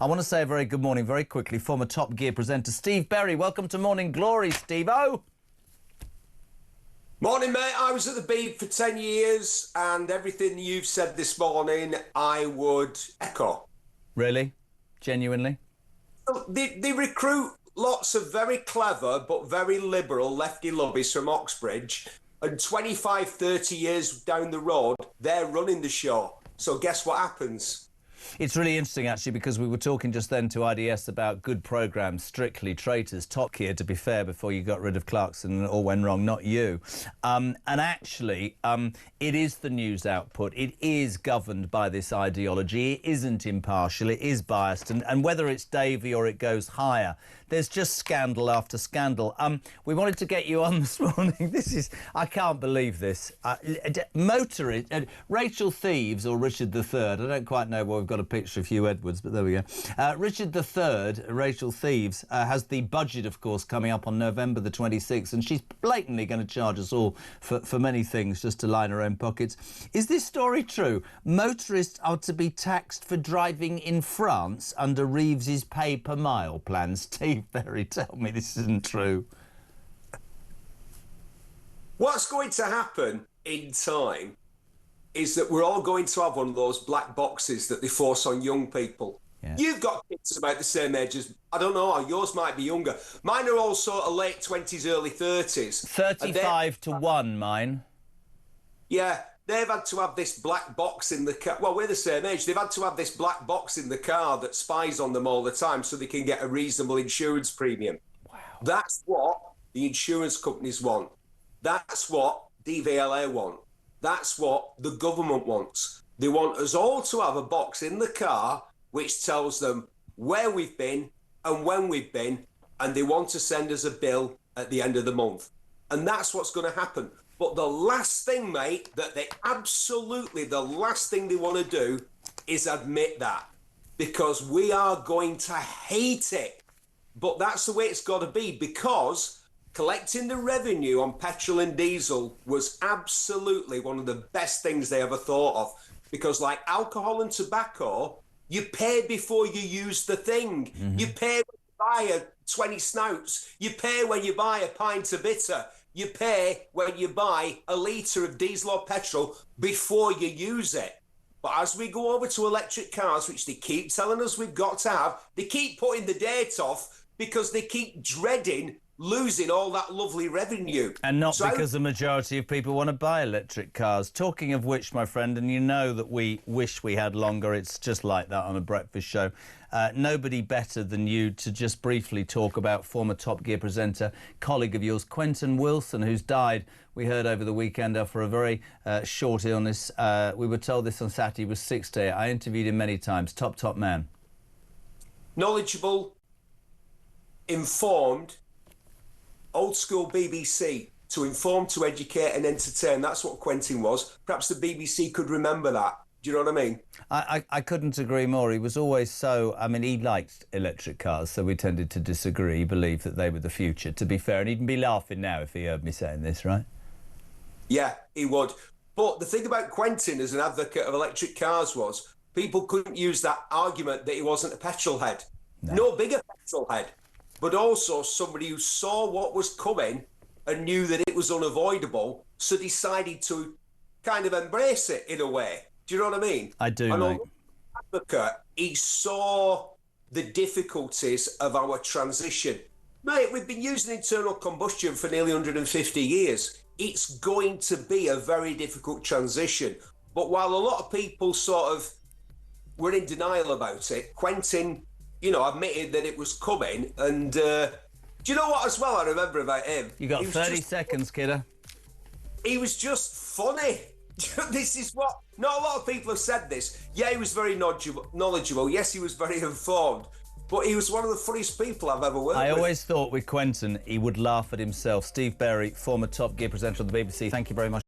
I want to say a very good morning, very quickly, former Top Gear presenter Steve Berry. Welcome to Morning Glory, Steve-o. Morning, mate. I was at the Beeb for 10 years, and everything you've said this morning, I would echo. Really? Genuinely? They recruit lots of very clever but very liberal lefty lobbies from Oxbridge, and 25, 30 years down the road, they're running the show. So guess what happens? It's really interesting, actually, because we were talking just then to IDS about good programmes, Strictly, Traitors, Top Gear, to be fair, before you got rid of Clarkson and it all went wrong, not you. And actually, it is the news output. It is governed by this ideology. It isn't impartial. It is biased. And whether it's Davey or it goes higher, there's just scandal after scandal. We wanted to get you on this morning. I can't believe this. Motorist, Rachel Reeves or Richard III, I don't quite know where we've got a picture of Hugh Edwards, but there we go. Richard III, Rachel Reeves, has the budget, of course, coming up on November the 26th, and she's blatantly going to charge us all for many things just to line her own pockets. Is this story true? Motorists are to be taxed for driving in France under Reeves's pay-per-mile plan. Steve Berry, tell me this isn't true. What's going to happen in time is that we're all going to have one of those black boxes that they force on young people. Yeah. You've got kids about the same age as, I don't know, yours might be younger. Mine are all sort of late 20s, early 30s. 35 to 1, mine. Yeah, they've had to have this black box in the car. Well, we're the same age. They've had to have this black box in the car that spies on them all the time so they can get a reasonable insurance premium. Wow. That's what the insurance companies want. That's what DVLA want. That's what the government wants. They want us all to have a box in the car which tells them where we've been and when we've been, and they want to send us a bill at the end of the month. And that's what's going to happen. But the last thing, mate, the last thing they want to do is admit that, because we are going to hate it. But that's the way it's got to be, because collecting the revenue on petrol and diesel was absolutely one of the best things they ever thought of. Because like alcohol and tobacco, you pay before you use the thing. Mm-hmm. You pay when you buy a 20 snouts. You pay when you buy a pint of bitter. You pay when you buy a litre of diesel or petrol before you use it. But as we go over to electric cars, which they keep telling us we've got to have, they keep putting the date off because they keep dreading losing all that lovely revenue. And not because the majority of people want to buy electric cars. Talking of which, my friend, and you know that we wish we had longer, it's just like that on a breakfast show. Nobody better than you to just briefly talk about former Top Gear presenter, colleague of yours, Quentin Wilson, who's died, we heard over the weekend, after a very short illness. We were told this on Saturday, he was 60. I interviewed him many times. Top man. Knowledgeable, informed, old school BBC, to inform, to educate and entertain. That's what Quentin was. Perhaps the BBC could remember that. Do you know what I mean? I couldn't agree more. He was always so... I mean, he liked electric cars, so we tended to disagree. He believed that they were the future, to be fair. And he'd be laughing now if he heard me saying this, right? Yeah, he would. But the thing about Quentin as an advocate of electric cars was people couldn't use that argument that he wasn't a petrol head. No bigger petrol head. But also somebody who saw what was coming and knew that it was unavoidable, so decided to kind of embrace it in a way. Do you know what I mean? I do, mate. Advocate, he saw the difficulties of our transition. Mate, we've been using internal combustion for nearly 150 years. It's going to be a very difficult transition. But while a lot of people sort of were in denial about it, Quentin, you know, admitted that it was coming. And do you know what as well I remember about him? You got 30 seconds, kidder. He was just funny. This is what... Not a lot of people have said this. Yeah, he was very knowledgeable. Yes, he was very informed. But he was one of the funniest people I've ever worked with. I always thought with Quentin he would laugh at himself. Steve Berry, former Top Gear presenter on the BBC. Thank you very much.